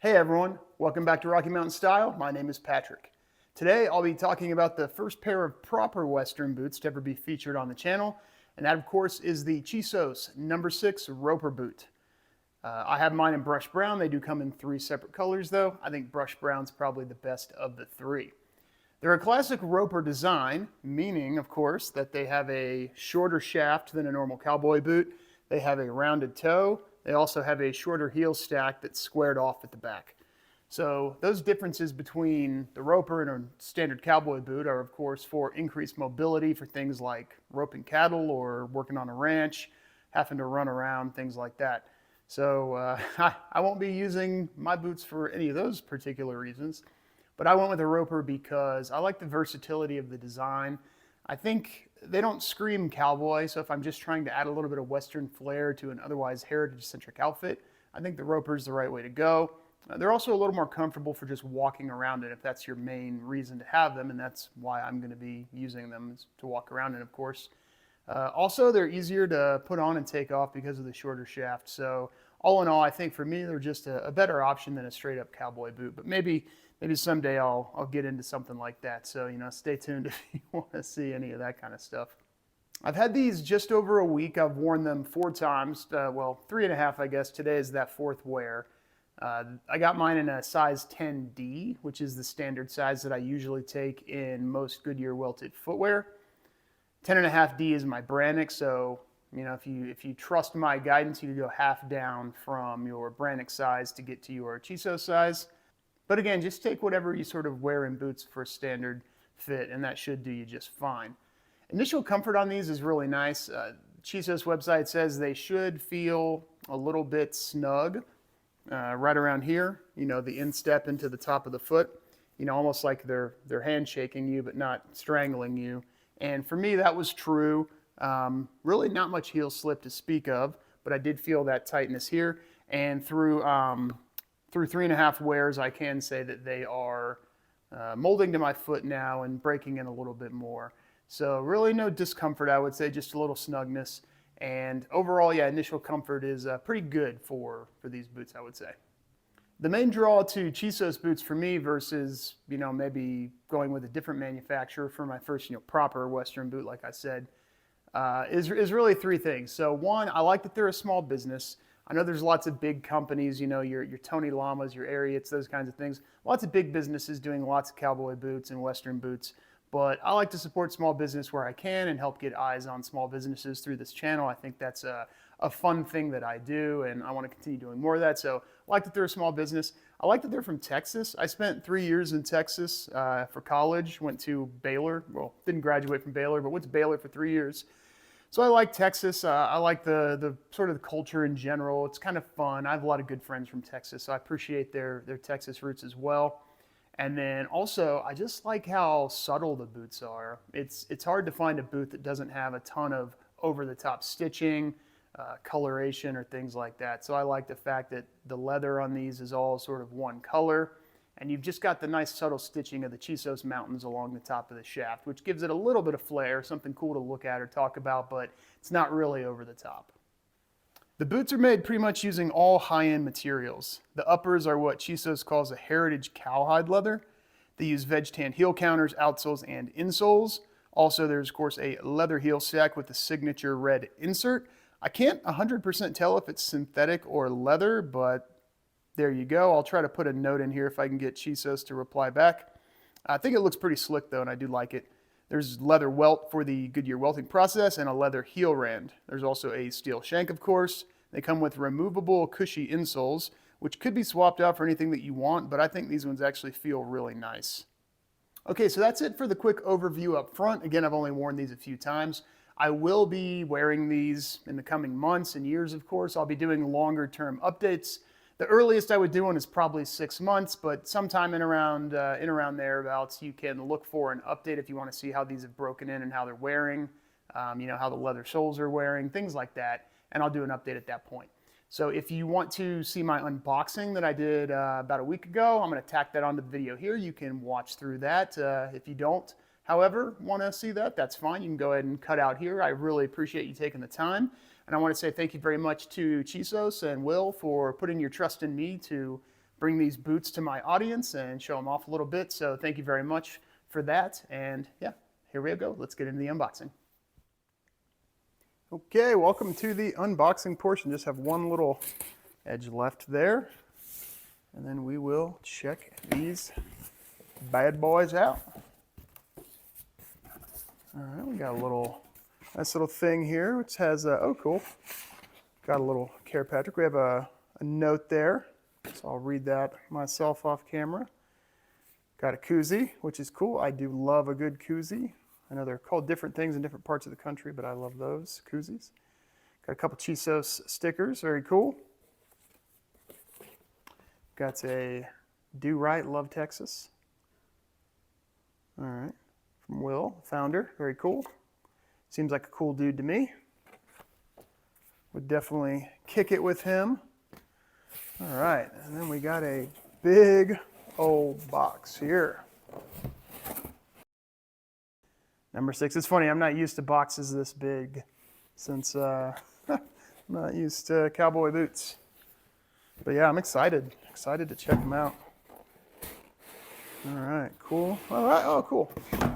Hey everyone, welcome back to Rocky Mountain Style. My name is Patrick. Today I'll be talking about the first pair of proper Western boots to ever be featured on the channel, and that of course is the Chisos number 6 Roper boot. I have mine in brush brown. They do come in 3 separate colors though. I think brush brown's probably the best of the 3. They're a classic Roper design, meaning of course that they have a shorter shaft than a normal cowboy boot. They have a rounded toe. They also have a shorter heel stack that's squared off at the back. So those differences between the Roper and a standard cowboy boot are of course for increased mobility for things like roping cattle or working on a ranch, having to run around, things like that. So I won't be using my boots for any of those particular reasons, but I went with a Roper because I like the versatility of the design. I think they don't scream cowboy, so if I'm just trying to add a little bit of Western flair to an otherwise heritage-centric outfit, I think the Roper is the right way to go. They're also a little more comfortable for just walking around in if that's your main reason to have them, and that's why I'm going to be using them, is to walk around in, of course. Also, they're easier to put on and take off because of the shorter shaft. So all in all, I think for me, they're just a better option than a straight-up cowboy boot. But maybe someday I'll get into something like that. So, stay tuned if you want to see any of that kind of stuff. I've had these just over a week. I've worn them 4 times. Well, 3.5, I guess. Today is that 4th wear. I got mine in a size 10D, which is the standard size that I usually take in most Goodyear welted footwear. 10.5D is my Brannick, so if you trust my guidance, you go half down from your Brannick size to get to your Chisos size. But again, just take whatever you sort of wear in boots for a standard fit, and that should do you just fine. Initial comfort on these is really nice. Chisos website says they should feel a little bit snug right around here, the instep into the top of the foot, almost like they're handshaking you but not strangling you. And for me, that was true. Really not much heel slip to speak of, but I did feel that tightness here. And through 3.5 wears, I can say that they are molding to my foot now and breaking in a little bit more. So really no discomfort, I would say, just a little snugness. And overall, yeah, initial comfort is pretty good for these boots, I would say. The main draw to Chisos boots for me versus, maybe going with a different manufacturer for my first, proper Western boot, like I said, is really 3 things. So one, I like that they're a small business. I know there's lots of big companies, your Tony Lamas, your Ariats, those kinds of things. Lots of big businesses doing lots of cowboy boots and Western boots. But I like to support small business where I can and help get eyes on small businesses through this channel. I think that's a fun thing that I do, and I want to continue doing more of that. So I like that they're a small business. I like that they're from Texas. I spent 3 years in Texas for college, went to Baylor. Well, didn't graduate from Baylor, but went to Baylor for 3 years. So I like Texas. I like the sort of the culture in general. It's kind of fun. I have a lot of good friends from Texas, so I appreciate their Texas roots as well. And then also, I just like how subtle the boots are. It's hard to find a boot that doesn't have a ton of over-the-top stitching, coloration, or things like that. So I like the fact that the leather on these is all sort of one color, and you've just got the nice subtle stitching of the Chisos mountains along the top of the shaft, which gives it a little bit of flair, something cool to look at or talk about, but it's not really over the top. The boots are made pretty much using all high-end materials. The uppers are what Chisos calls a heritage cowhide leather. They use veg tan heel counters, outsoles, and insoles. Also, there's of course a leather heel stack with the signature red insert. I can't 100% tell if it's synthetic or leather, but there you go. I'll try to put a note in here if I can get Chisos to reply back. I think it looks pretty slick though, and I do like it. There's leather welt for the Goodyear welting process and a leather heel rand. There's also a steel shank, of course. They come with removable cushy insoles, which could be swapped out for anything that you want, but I think these ones actually feel really nice. Okay, so that's it for the quick overview up front. Again, I've only worn these a few times. I will be wearing these in the coming months and years, of course. I'll be doing longer term updates. The earliest I would do one is probably 6 months, but sometime in around thereabouts, you can look for an update if you want to see how these have broken in and how they're wearing, how the leather soles are wearing, things like that. And I'll do an update at that point. So if you want to see my unboxing that I did about a week ago, I'm going to tack that onto the video here. You can watch through that. If you don't, however, want to see that, that's fine. You can go ahead and cut out here. I really appreciate you taking the time. And I want to say thank you very much to Chisos and Will for putting your trust in me to bring these boots to my audience and show them off a little bit. So thank you very much for that. And yeah, here we go. Let's get into the unboxing. Okay, welcome to the unboxing portion. Just have one little edge left there. And then we will check these bad boys out. All right, we got a nice little thing here, which has oh cool. Got a little care package. We have a note there, so I'll read that myself off camera. Got a koozie, which is cool. I do love a good koozie. I know they're called different things in different parts of the country, but I love those koozies. Got a couple Chisos stickers, very cool. Got a Do Right, Love Texas. All right, from Will, founder, very cool. Seems like a cool dude to me. Would definitely kick it with him. All right, and then we got a big old box here. Number 6. It's funny, I'm not used to boxes this big since I'm not used to cowboy boots. But yeah, I'm excited to check them out. All right, cool. All right, oh, cool. So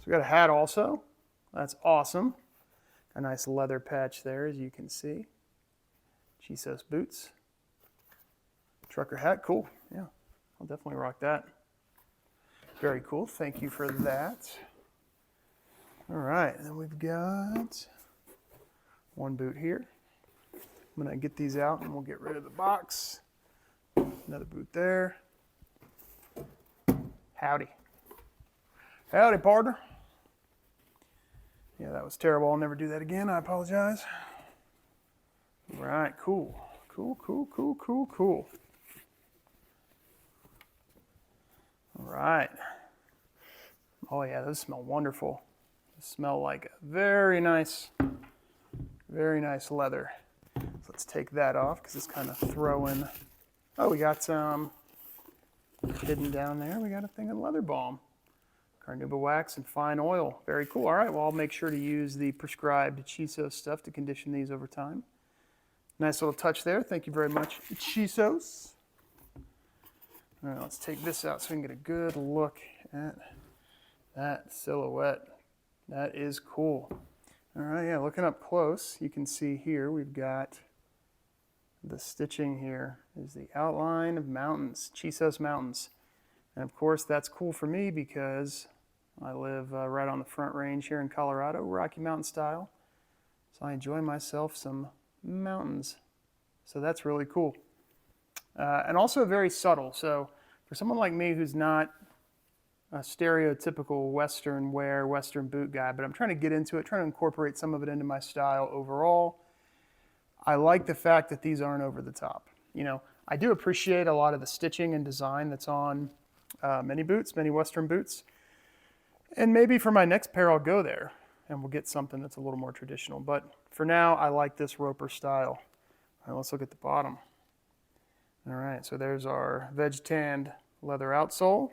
we got a hat also. That's awesome. A nice leather patch there, as you can see. Chisos boots. Trucker hat, cool. Yeah, I'll definitely rock that. Very cool, thank you for that. All right, and then we've got one boot here. I'm gonna get these out and we'll get rid of the box. Another boot there. Howdy. Howdy, partner. Yeah, that was terrible. I'll never do that again. I apologize. All right, cool. Cool. All right. Oh yeah, those smell wonderful. They smell like a very nice leather. So let's take that off because it's kind of throwing. Oh, we got some hidden down there. We got a thing of leather balm. Carnauba wax and fine oil. Very cool. All right, well, I'll make sure to use the prescribed Chisos stuff to condition these over time. Nice little touch there. Thank you very much, Chisos. All right, let's take this out so we can get a good look at that silhouette. That is cool. All right, yeah, looking up close, you can see here we've got the stitching here is the outline of mountains, Chisos Mountains. And of course, that's cool for me because I live right on the Front Range here in Colorado, Rocky Mountain style. So I enjoy myself some mountains. So that's really cool. And also very subtle. So for someone like me who's not a stereotypical Western wear, Western boot guy, but I'm trying to get into it, trying to incorporate some of it into my style overall, I like the fact that these aren't over the top. You know, I do appreciate a lot of the stitching and design that's on many Western boots. And maybe for my next pair, I'll go there and we'll get something that's a little more traditional. But for now, I like this roper style. All right, let's look at the bottom. All right, so there's our veg tanned leather outsole.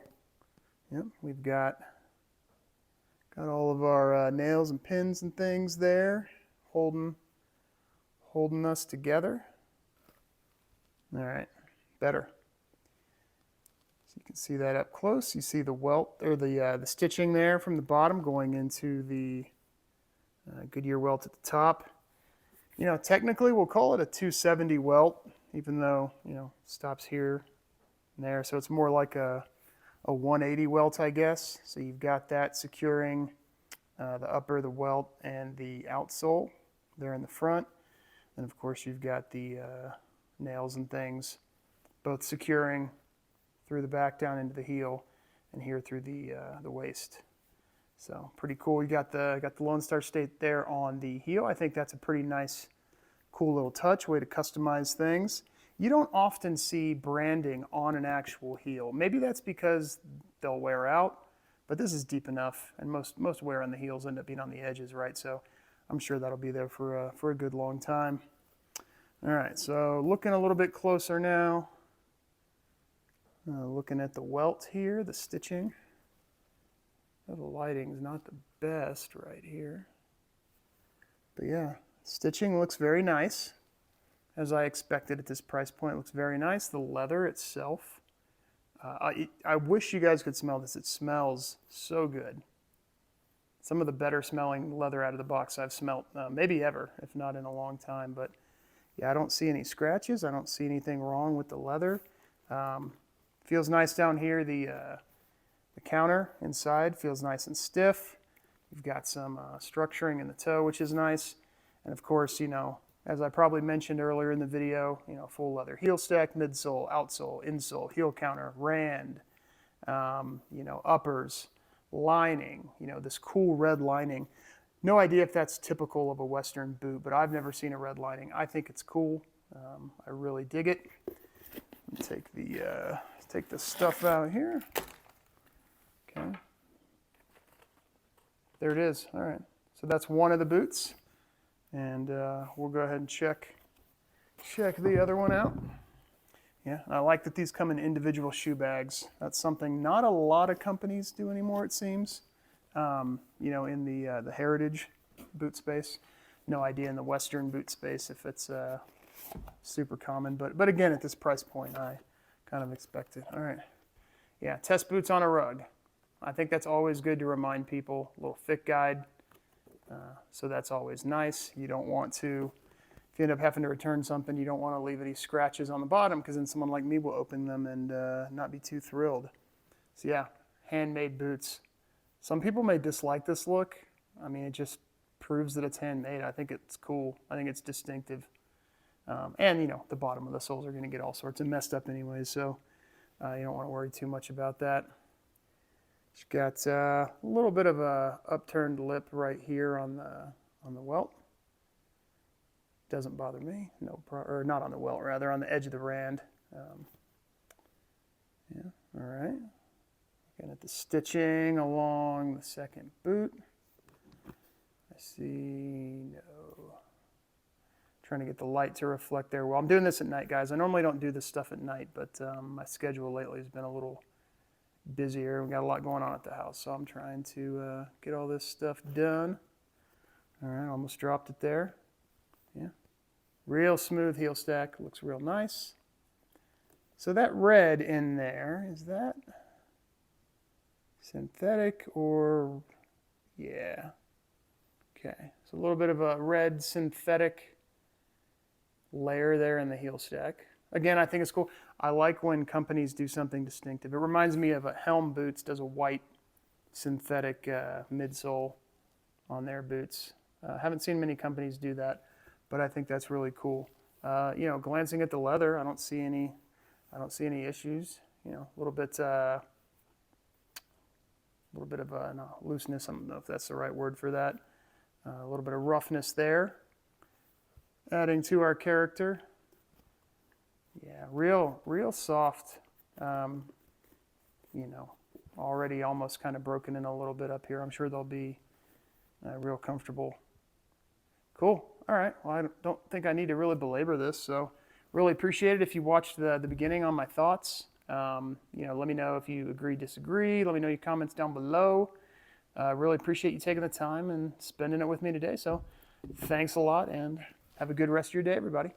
Yep, we've got all of our nails and pins and things there holding us together. All right, better. So you can see that up close. You see the welt or the stitching there from the bottom going into the Goodyear welt at the top. You know, technically we'll call it a 270 welt, even though, you know, stops here and there. So it's more like a 180 welt, I guess. So you've got that securing the upper, the welt, and the outsole there in the front. And of course you've got the nails and things both securing through the back down into the heel and here through the waist. So pretty cool. You got the Lone Star State there on the heel. I think that's a pretty nice, cool little touch, way to customize things. You don't often see branding on an actual heel. Maybe that's because they'll wear out, but this is deep enough, and most wear on the heels end up being on the edges, right? So I'm sure that'll be there for a good long time. All right, so looking a little bit closer now. Looking at the welt here, the stitching. The lighting's not the best right here. But yeah, stitching looks very nice. as I expected at this price point. It looks very nice. The leather itself, I wish you guys could smell this. It smells so good. Some of the better smelling leather out of the box I've smelt, maybe ever, if not in a long time. But yeah, I don't see any scratches. I don't see anything wrong with the leather. Feels nice down here. The counter inside feels nice and stiff. You've got some structuring in the toe, which is nice. And of course, you know, as I probably mentioned earlier in the video, you know, full leather heel stack, midsole, outsole, insole, heel counter, rand, you know, uppers, lining, you know, this cool red lining. No idea if that's typical of a Western boot, but I've never seen a red lining. I think it's cool. I really dig it. Take the stuff out here. Okay. There it is. All right. So that's one of the boots. And we'll go ahead and check the other one out. Yeah, I like that these come in individual shoe bags. That's something not a lot of companies do anymore, it seems. You know, in the heritage boot space. No idea in the Western boot space if it's super common. But again, at this price point, I kind of expect it. All right. Yeah, test boots on a rug. I think that's always good to remind people. A little fit guide. So that's always nice. You don't want to, if you end up having to return something, you don't want to leave any scratches on the bottom because then someone like me will open them and not be too thrilled. So yeah, handmade boots. Some people may dislike this look. I mean, it just proves that it's handmade. I think it's cool. I think it's distinctive. And you know, the bottom of the soles are going to get all sorts of messed up anyways, so you don't want to worry too much about that. It's got a little bit of a upturned lip right here on the welt. Doesn't bother me. Or not on the welt, rather on the edge of the rand. Yeah, all right. Looking at the stitching along the second boot. I see no. Trying to get the light to reflect there. Well, I'm doing this at night, guys. I normally don't do this stuff at night, but my schedule lately has been a little busier. We've got a lot going on at the house, so I'm trying to get all this stuff done. All right, almost dropped it there. Yeah, real smooth heel stack. Looks real nice. So that red in there, is that synthetic or, yeah. Okay, so a little bit of a red synthetic layer there in the heel stack. Again, I think it's cool. I like when companies do something distinctive. It reminds me of Helm Boots does a white synthetic midsole on their boots. Haven't seen many companies do that, but I think that's really cool. You know, glancing at the leather, I don't see any issues. You know, a little bit of looseness. I don't know if that's the right word for that. A little bit of roughness there, adding to our character. Yeah, real soft. You know, already almost kind of broken in a little bit up here. I'm sure they'll be real comfortable. Cool. All right. Well, I don't think I need to really belabor this, so really appreciate it if you watched the beginning on my thoughts. You know, let me know if you agree, disagree. Let me know your comments down below. Really appreciate you taking the time and spending it with me today. So thanks a lot, and have a good rest of your day, everybody.